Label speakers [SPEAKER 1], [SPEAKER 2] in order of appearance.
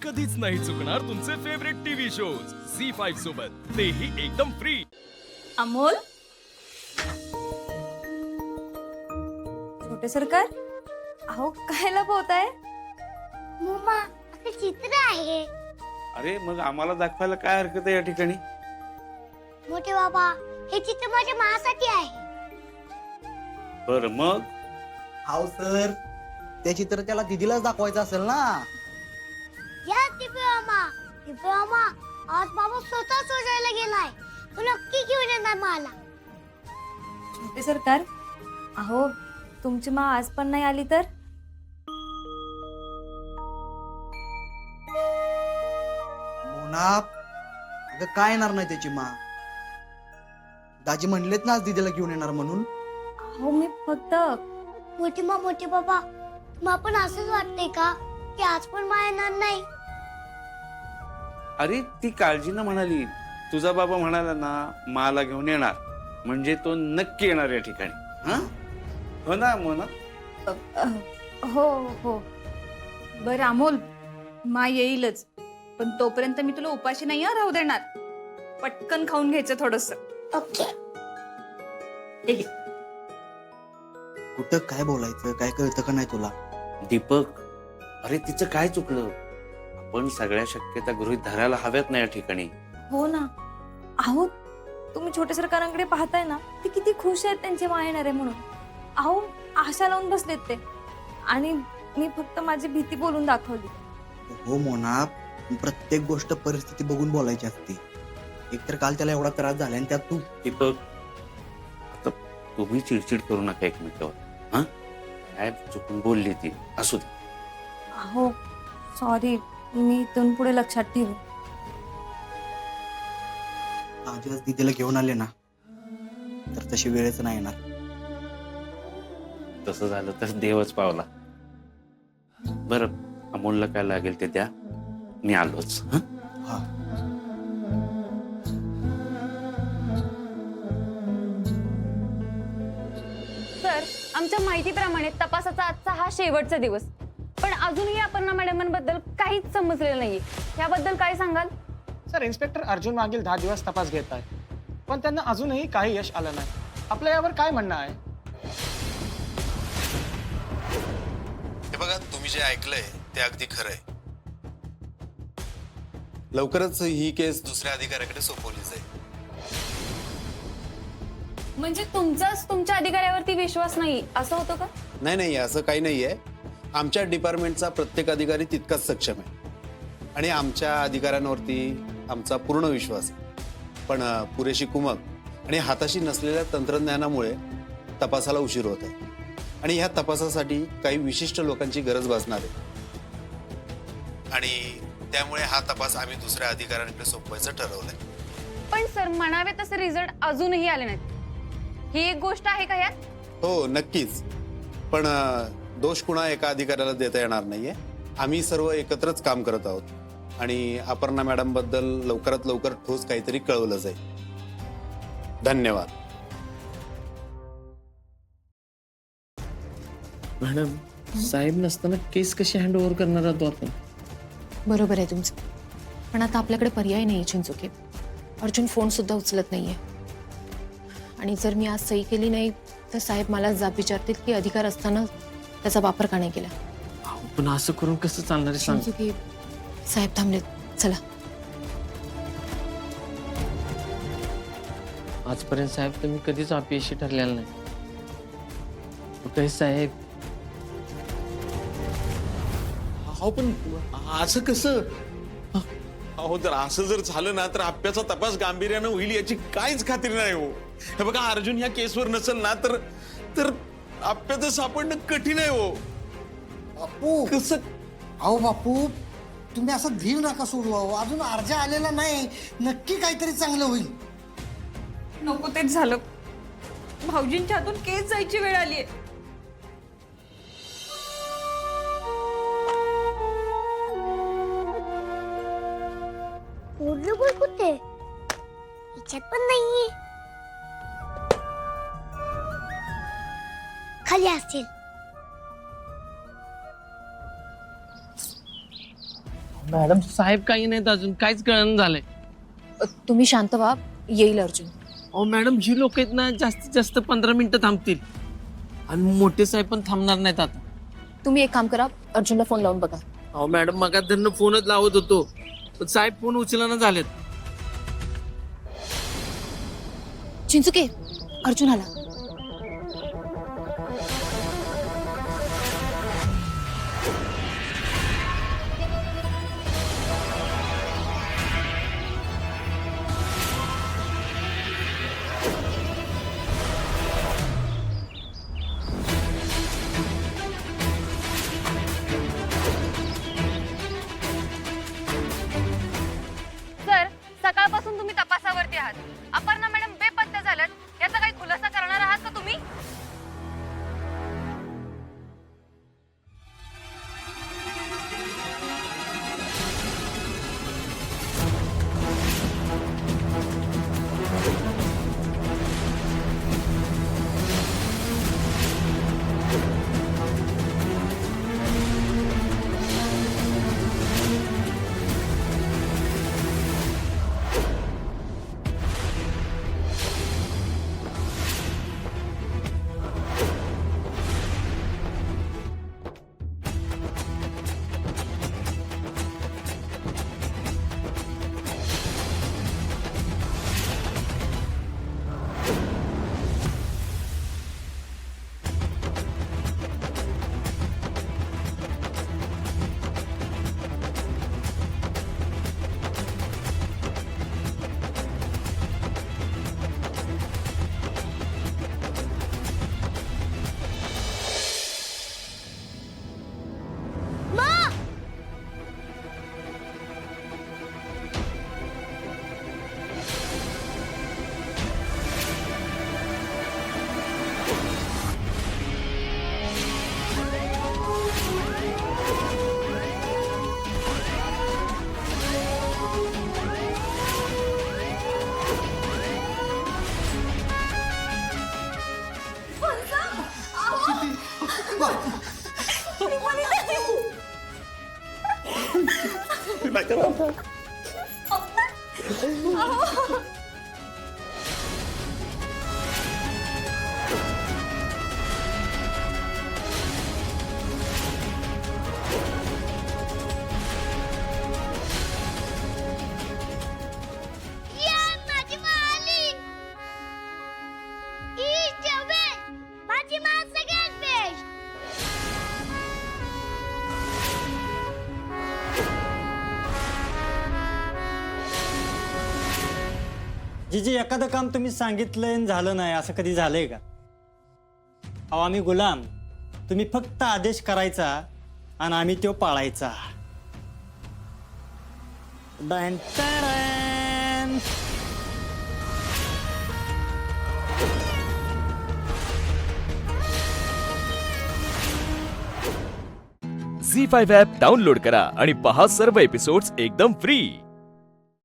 [SPEAKER 1] कधीच नाही चुकणार तुमचे फेवरेट टीव्ही शोज झी5 सोबत, तेही एकदम फ्री।
[SPEAKER 2] अमोल, छोटे सरकार, अहो काय लपवताय?
[SPEAKER 3] मम्मा आता चित्र आहे।
[SPEAKER 4] अरे मग आम्हाला दाखवायला काय हरकत आहे या ठिकाणी?
[SPEAKER 3] मोठे बाबा, हे चित्र माझ्या मासाठी आहे।
[SPEAKER 4] बर मग
[SPEAKER 5] हाव सर, ते चित्र त्याला दीदीलाच दाखवायचं असेल ना।
[SPEAKER 3] या दिव्यामा, आज बाबा स्वतः शोधायला गेलाय। तो नक्की घेऊन येणार मला।
[SPEAKER 2] छोटे सरकार, अहो तुमची माँ आज पण नाही आली तर?
[SPEAKER 5] मोना, अगं काय येणार नाही त्याची माँ। दाजी म्हणलेत ना आज दीदीला घेऊन येणार म्हणून।
[SPEAKER 2] अहो मी फक्त
[SPEAKER 3] मोठे बाबा, तुम्हाला पण असंच वाटतंय का की आज पण मा येणार नाही?
[SPEAKER 4] अरे ती काळजीनं म्हणाली, तुझा बाबा म्हणाला ना मला घेऊन येणार, म्हणजे तो नक्की येणार या ठिकाणी। हं? हो ना मोना?
[SPEAKER 2] हो हो। बरं अमोल, माँ येईलच, पण तोपर्यंत मी तुला उपाशी नाही राहू देणार। पटकन खाऊन घ्यायचं थोडस।
[SPEAKER 3] ओके।
[SPEAKER 5] कुठं काय बोलायचं, काय कळतं का नाही तुला?
[SPEAKER 4] दीपक, अरे तिचं काय चुकलं? आपण सगळ्या शक्यता गृहीत धरायला हव्यात ना या ठिकाणी।
[SPEAKER 2] हो ना। अहो तुम्ही छोटे सरकारांकडे पाहताय ना, ते किती खुश आहेत त्यांची माँ येणार आहे म्हणून। अहो आशा लावून बसलेत ते, आणि मी फक्त माझी भीती बोलून दाखवली।
[SPEAKER 5] हो मोना, प्रत्येक गोष्ट परिस्थिती बघून बोलायची असते। एकतर काल त्याला एवढा त्रास झाला आणि त्यात तू।
[SPEAKER 4] दीपक, आता तुम्ही चिडचिड करू नका एकमेकावर। हा, काय चुकून बोलली ती, असू दे।
[SPEAKER 2] अहो सॉरी, मी इथून पुढे लक्षात ठेवू।
[SPEAKER 5] आजी आज दीदीला घेऊन आले ना, तर तशी वेळच नाही येणार।
[SPEAKER 4] तसं झालं तर देवच पावला। बरं, अमोलला काय लागेल ते द्या, मी आलोच। हं?
[SPEAKER 5] हा।
[SPEAKER 6] सर, आमच्या माहितीप्रमाणे तपासाचा आजचा हा शेवटचा दिवस, पण अजूनही अपर्णा मॅडमांबद्दल काहीच समजलेलं नाहीये। याबद्दल काय सांगाल?
[SPEAKER 7] सर, इन्स्पेक्टर अर्जुन मागील 10 दिवस तपास घेत आहेत, पण त्यांना अजूनही काही यश आलं नाही। आपलं यावर काय म्हणणं आहे?
[SPEAKER 8] हे बघा, तुम्ही जे ऐकलंय ते अगदी खरंय। लवकरच ही केस दुसऱ्या अधिकाऱ्याकडे सोपवली जाईल।
[SPEAKER 6] म्हणजे तुमचाच तुमच्या अधिकाऱ्यावरती विश्वास नाही असं होतं का?
[SPEAKER 8] नाही, असं काही नाहीये। आमच्या डिपार्टमेंटचा प्रत्येक अधिकारी तितकाच सक्षम आहे आणि आमच्या अधिकाऱ्यांवरती आमचा पूर्ण विश्वास आहे, पण पुरेशी कुमक आणि हाताशी नसलेल्या तंत्रज्ञानामुळे तपासाला उशीर होत आहे आणि ह्या तपासासाठी काही विशिष्ट लोकांची गरज भासणार आहे आणि त्यामुळे हा तपास आम्ही दुसऱ्या अधिकाऱ्यांकडे सोपवायचं ठरवलंय।
[SPEAKER 6] पण सर, म्हणावे तसे रिझल्ट अजूनही आले नाहीत, ही एक गोष्ट आहे का यात?
[SPEAKER 8] हो नक्कीच, पण दोष कुणा एका अधिकाऱ्याला देता येणार नाहीये। आम्ही सर्व एकत्रच काम करत आहोत आणि अपर्णा मॅडम बद्दल लवकरात लवकर ठोस काहीतरी कळवलं जाईल। धन्यवाद।
[SPEAKER 9] मॅडम, साहेब नसताना केस कशी हँडओव्हर करणार आहोत आपण?
[SPEAKER 10] बरोबर आहे तुमचं, पण आता आपल्याकडे पर्याय नाही चिंचुके। अर्जुन फोन सुद्धा उचलत नाहीये आणि जर मी आज सही केली नाही तर साहेब मला जाब विचारतील की अधिकार असताना त्याचा वापर का नाही केला।
[SPEAKER 9] पण असं करून कसं चालणार आहे सांग?
[SPEAKER 10] चिंचुके, साहेब थांबलेत, चला।
[SPEAKER 9] आजपर्यंत साहेब तुम्ही कधीच अपयशी ठरलेला नाही। कुठे साहेब?
[SPEAKER 11] अहो पण असं कसं? अहो जर असं जर झालं ना तर आप्याचा तपास गांभीर्यानं होईल याची काहीच खात्री नाही हो। हे बघा, अर्जुन ह्या केसवर नसेल ना तर आप्याचं सापडणं कठीण आहे हो।
[SPEAKER 5] बापू
[SPEAKER 11] कसं?
[SPEAKER 5] अहो बापू, तुम्ही असं धीर नका सोडू। अजून अर्जा आलेला नाही, नक्की काहीतरी चांगलं होईल।
[SPEAKER 2] नको तेच झालं, भाऊजींच्या हातून केस जायची वेळ आलीये।
[SPEAKER 3] बोल कुठे? याच्यात पण नाहीये। खाली असतील।
[SPEAKER 9] मॅडम साहेब काही नाहीत अजून, काहीच कळण झालंय.
[SPEAKER 10] तुम्ही शांत व्हा, येईल अर्जुन.
[SPEAKER 9] अहो मॅडम, जी लोक आहेत ना जास्तीत जास्त 15 मिनिटं थांबतील आणि मोठे साहेब पण थांबणार नाहीत आता.
[SPEAKER 10] तुम्ही एक काम करा, अर्जुनला फोन लावून बघा.
[SPEAKER 9] अहो मॅडम, मगात धरणं फोनच लावत होतो पण साहेब फोन उचलना झालेत.
[SPEAKER 10] चिंचुके, अर्जुन आला.
[SPEAKER 6] सर, सकाळपासून तुम्ही तपासावरती आहात. अपर्णा मॅडम बेपत्ता झाल्यात, याचा काही खुलासा करणार आहात का तुम्ही?
[SPEAKER 3] माझी मा आली. ई जवे, माझी मा सगळ्यात बेस्ट.
[SPEAKER 12] जी एखादं काम तुम्ही सांगितलंय आणि झालं नाही असं कधी झालंय का? अहो आम्ही गुलाम, तुम्ही फक्त आदेश करायचा आणि आम्ही तो पाळायचा. डन टन.
[SPEAKER 1] झी5 ॲप डाउनलोड करा आणि पहा सर्व एपिसोड्स एकदम फ्री.